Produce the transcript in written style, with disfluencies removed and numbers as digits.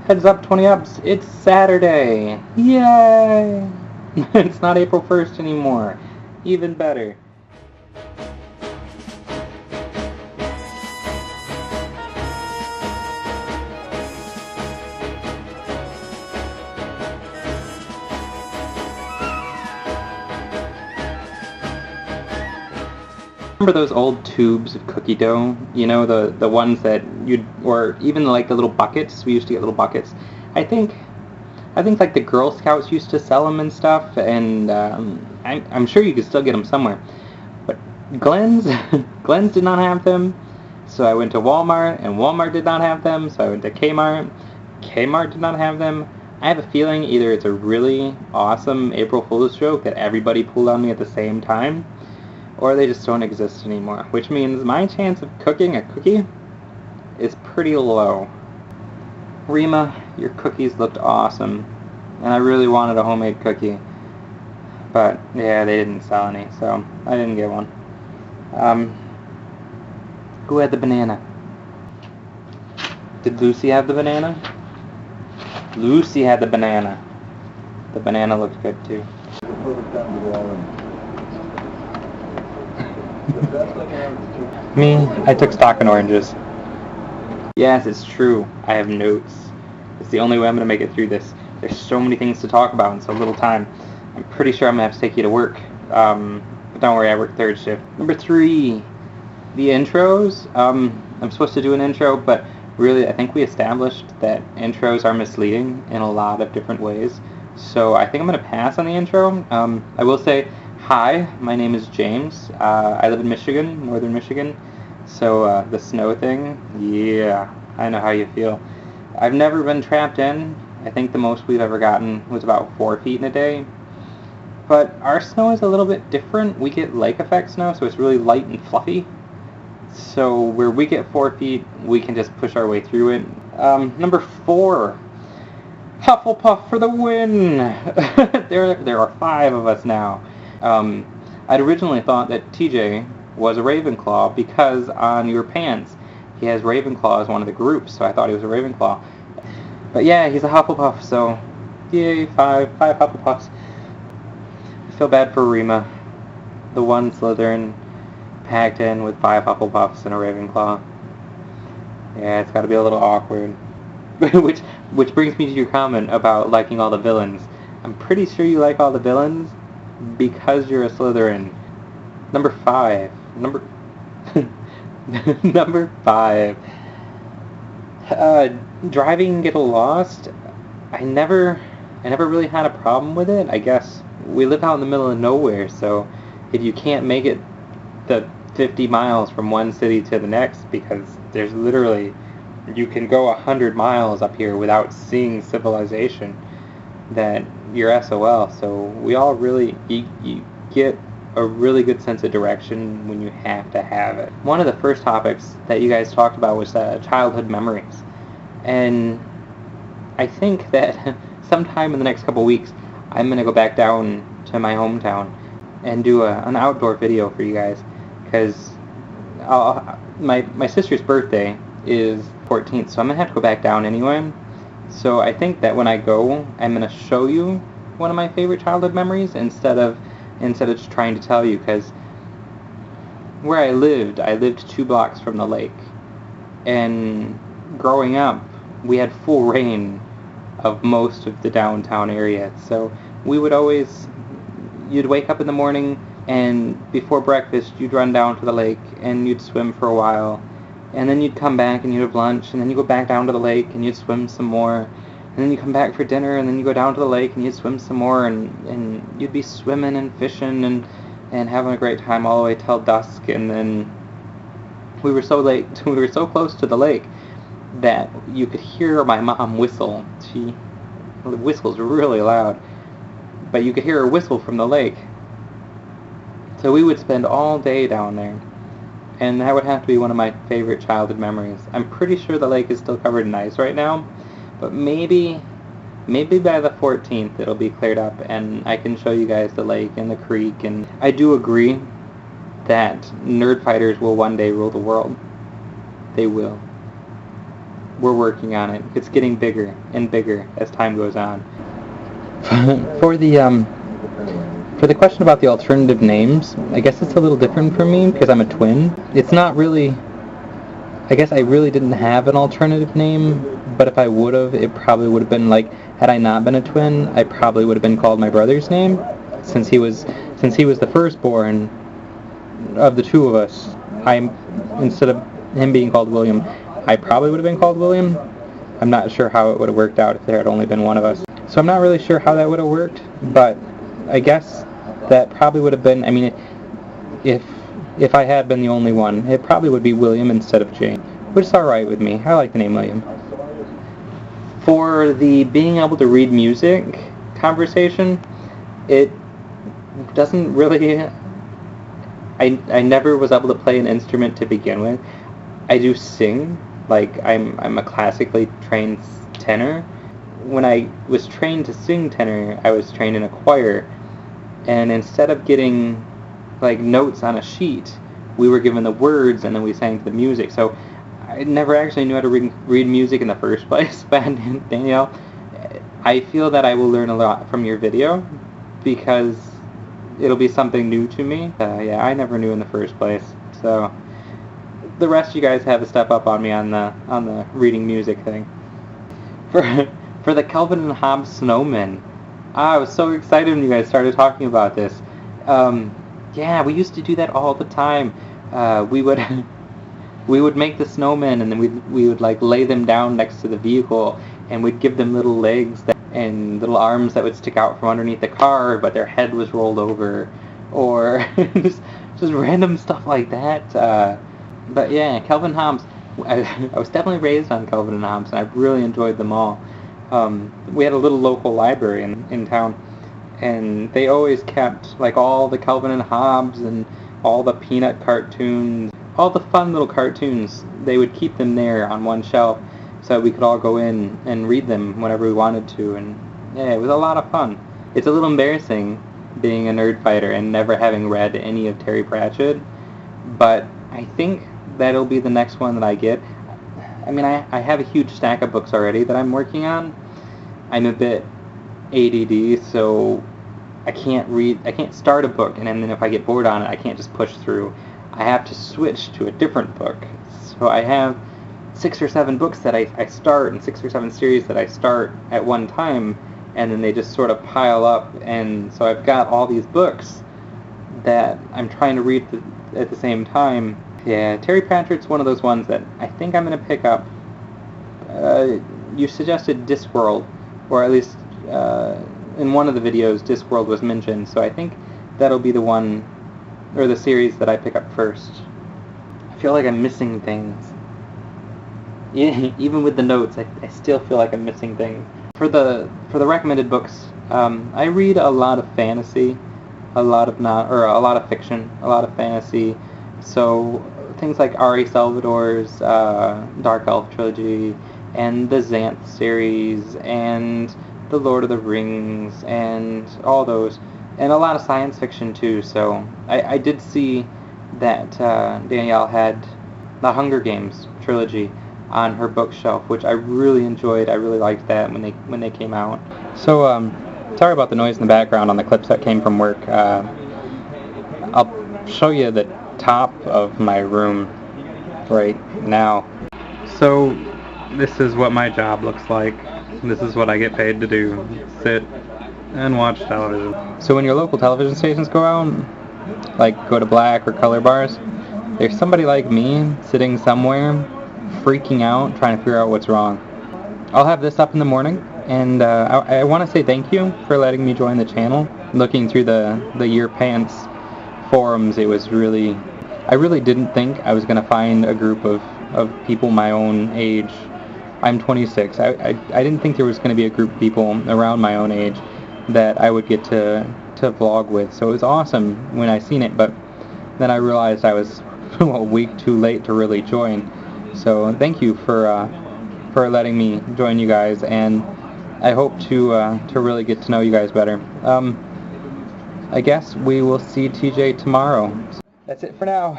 Heads up, 20 ups, it's Saturday! Yay! It's not April 1st anymore. Even better. Remember those old tubes of cookie dough? You know, the ones that or even like the little buckets. We used to get little buckets. I think like the Girl Scouts used to sell them and stuff, and I'm sure you could still get them somewhere. But Glenn's Glenn's did not have them, so I went to Walmart, and Walmart did not have them, so I went to Kmart. Kmart did not have them. I have a feeling either it's a really awesome April Fool's joke that everybody pulled on me at the same time, or they just don't exist anymore, which means my chance of cooking a cookie is pretty low. Rima, your cookies looked awesome, and I really wanted a homemade cookie, but yeah, they didn't sell any, so I didn't get one. Who had the banana? Did Lucy have the banana? Lucy had the banana. The banana looked good too. Me, I took stock in oranges. Yes, it's true. I have notes. It's the only way I'm going to make it through this. There's so many things to talk about in so little time. I'm pretty sure I'm going to have to take you to work. But don't worry, I work third shift. Number 3, the intros. I'm supposed to do an intro, but really I think we established that intros are misleading in a lot of different ways. So I think I'm going to pass on the intro. I will say, hi, my name is James. I live in Michigan, northern Michigan. So the snow thing, yeah, I know how you feel. I've never been trapped in. I think the most we've ever gotten was about 4 feet in a day. But our snow is a little bit different. We get lake effect snow, so it's really light and fluffy. So where we get 4 feet, we can just push our way through it. Number 4, Hufflepuff for the win! There are 5 of us now. I'd originally thought that TJ was a Ravenclaw because on your pants he has Ravenclaw as one of the groups, so I thought he was a Ravenclaw. But yeah, he's a Hufflepuff, so yay, 5 Hufflepuffs. I feel bad for Rima, the one Slytherin packed in with 5 Hufflepuffs and a Ravenclaw. Yeah, it's gotta be a little awkward. which brings me to your comment about liking all the villains. I'm pretty sure you like all the villains because you're a Slytherin. Number 5. Number 5. Driving Get Lost. I never really had a problem with it. I guess we live out in the middle of nowhere, so if you can't make it the 50 miles from one city to the next, because there's literally, you can go 100 miles up here without seeing civilization, that you're SOL. So we all really, you get a really good sense of direction when you have to have it. One of the first topics that you guys talked about was childhood memories. And I think that sometime in the next couple weeks, I'm going to go back down to my hometown and do an outdoor video for you guys. Because my sister's birthday is 14th, so I'm going to have to go back down anyway. So I think that when I go, I'm going to show you one of my favorite childhood memories instead of just trying to tell you, because where I lived 2 blocks from the lake, and growing up we had full reign of most of the downtown area. So we would always, you'd wake up in the morning and before breakfast you'd run down to the lake and you'd swim for a while, and then you'd come back and you'd have lunch, and then you go back down to the lake and you'd swim some more, and then you come back for dinner, and then you go down to the lake and you'd swim some more, and you'd be swimming and fishing and having a great time all the way till dusk. And then we were so close to the lake that you could hear my mom whistle. She whistles really loud, but you could hear her whistle from the lake. So we would spend all day down there, and that would have to be one of my favorite childhood memories. I'm pretty sure the lake is still covered in ice right now, but maybe by the 14th it'll be cleared up and I can show you guys the lake and the creek. And I do agree that nerd fighters will one day rule the world. They will. we're working on it. It's getting bigger and bigger as time goes on. For the question about the alternative names, I guess it's a little different for me because I'm a twin. It's not really... I guess I really didn't have an alternative name, but if I would have, it probably would have been like, had I not been a twin, I probably would have been called my brother's name, since he was the firstborn of the two of us. Instead of him being called William, I probably would have been called William. I'm not sure how it would have worked out if there had only been one of us. So I'm not really sure how that would have worked, but I guess that probably would have been, I mean, if I had been the only one, it probably would be William instead of Jane, which is alright with me. I like the name William. For the being able to read music conversation, it doesn't really... I never was able to play an instrument to begin with. I do sing, like I'm a classically trained tenor. When I was trained to sing tenor, I was trained in a choir, and instead of getting like notes on a sheet, we were given the words and then we sang to the music. So I never actually knew how to read music in the first place. But Danielle, I feel that I will learn a lot from your video because it'll be something new to me. Yeah, I never knew in the first place. So the rest of you guys have to step up on me on the reading music thing. For the Calvin and Hobbes snowman, I was so excited when you guys started talking about this. Yeah, we used to do that all the time. We would make the snowmen, and then we would like lay them down next to the vehicle, and we'd give them little legs and little arms that would stick out from underneath the car, but their head was rolled over, or just random stuff like that. But yeah, Calvin Hobbes. I was definitely raised on Calvin and Hobbes, and I really enjoyed them all. We had a little local library in town, and they always kept like all the Calvin and Hobbes and all the Peanut cartoons, all the fun little cartoons. They would keep them there on one shelf so we could all go in and read them whenever we wanted to, and yeah, it was a lot of fun. It's a little embarrassing being a nerd fighter and never having read any of Terry Pratchett, but I think that'll be the next one that I get. I mean, I have a huge stack of books already that I'm working on. I'm a bit ADD, so I can't start a book, and then if I get bored on it, I can't just push through. I have to switch to a different book. So I have 6 or 7 books that I start, and 6 or 7 series that I start at one time, and then they just sort of pile up, and so I've got all these books that I'm trying to read at the same time. Yeah, Terry Pratchett's one of those ones that I think I'm going to pick up. You suggested Discworld, or at least in one of the videos Discworld was mentioned, so I think that'll be the one, or the series that I pick up first. I feel like I'm missing things. Even with the notes, I still feel like I'm missing things. For the recommended books, I read a lot of fantasy, a lot of fiction, a lot of fantasy. So things like R.A. Salvador's Dark Elf trilogy, and the Xanth series, and the Lord of the Rings, and all those, and a lot of science fiction too. So I did see that Danielle had the Hunger Games trilogy on her bookshelf, which I really enjoyed. I really liked that when they came out. So sorry about the noise in the background on the clips that came from work. I'll show you the top of my room right now. So this is what my job looks like. This is what I get paid to do. Sit and watch television. So when your local television stations go out, like go to black or color bars, there's somebody like me sitting somewhere freaking out trying to figure out what's wrong. I'll have this up in the morning, and I want to say thank you for letting me join the channel. Looking through the Your Pants forums, it was really... I really didn't think I was going to find a group of people my own age. I'm 26. I didn't think there was going to be a group of people around my own age that I would get to vlog with. So it was awesome when I seen it, but then I realized I was a week too late to really join. So thank you for letting me join you guys, and I hope to really get to know you guys better. I guess we will see TJ tomorrow. That's it for now.